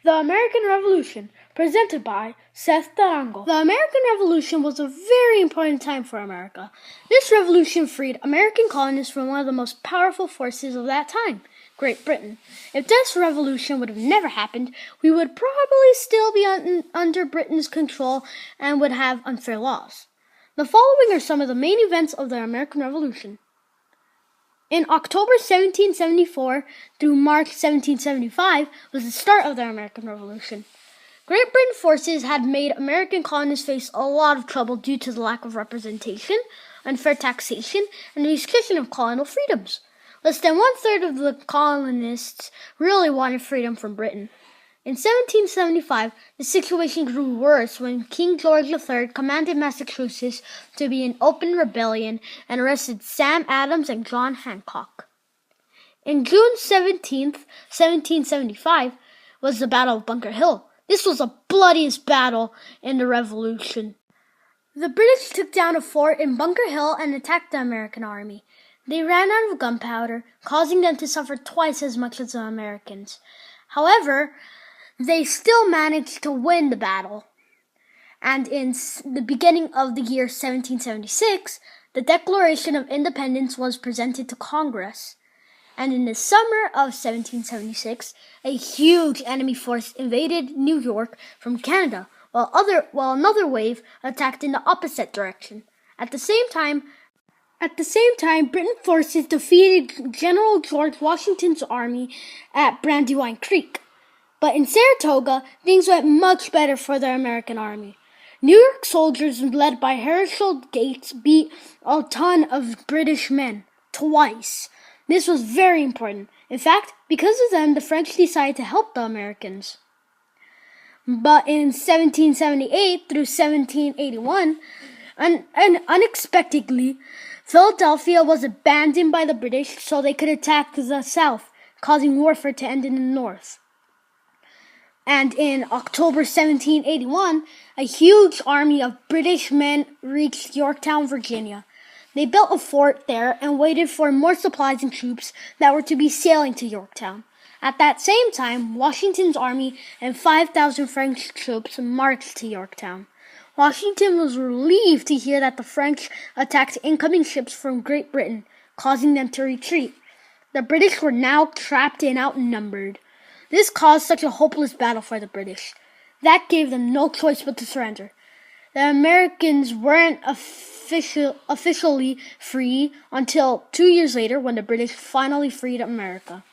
The American Revolution, presented by Seth Tarango. The American Revolution was a very important time for America. This revolution freed American colonists from one of the most powerful forces of that time, Great Britain. If this revolution would have never happened, we would probably still be under Britain's control and would have unfair laws. The following are some of the main events of the American Revolution. In October 1774 through March 1775 was the start of the American Revolution. Great Britain forces had made American colonists face a lot of trouble due to the lack of representation, unfair taxation, and the restriction of colonial freedoms. Less than one-third of the colonists really wanted freedom from Britain. In 1775, the situation grew worse when King George III commanded Massachusetts to be in open rebellion and arrested Sam Adams and John Hancock. In June 17th, 1775, was the Battle of Bunker Hill. This was the bloodiest battle in the Revolution. The British took down a fort in Bunker Hill and attacked the American army. They ran out of gunpowder, causing them to suffer twice as much as the Americans. However, they still managed to win the battle. And in the beginning of the year 1776, the Declaration of Independence was presented to Congress. And in the summer of 1776, a huge enemy force invaded New York from Canada, while another wave attacked in the opposite direction. At the same time, Britain forces defeated General George Washington's army at Brandywine Creek. But in Saratoga, things went much better for the American army. New York soldiers led by Herschel Gates beat a ton of British men, twice. This was very important. In fact, because of them, the French decided to help the Americans. But in 1778 through 1781, unexpectedly, Philadelphia was abandoned by the British so they could attack the South, causing warfare to end in the North. And in October 1781, a huge army of British men reached Yorktown, Virginia. They built a fort there and waited for more supplies and troops that were to be sailing to Yorktown. At that same time, Washington's army and 5,000 French troops marched to Yorktown. Washington was relieved to hear that the French attacked incoming ships from Great Britain, causing them to retreat. The British were now trapped and outnumbered. This caused such a hopeless battle for the British. That gave them no choice but to surrender. The Americans weren't officially free until 2 years later when the British finally freed America.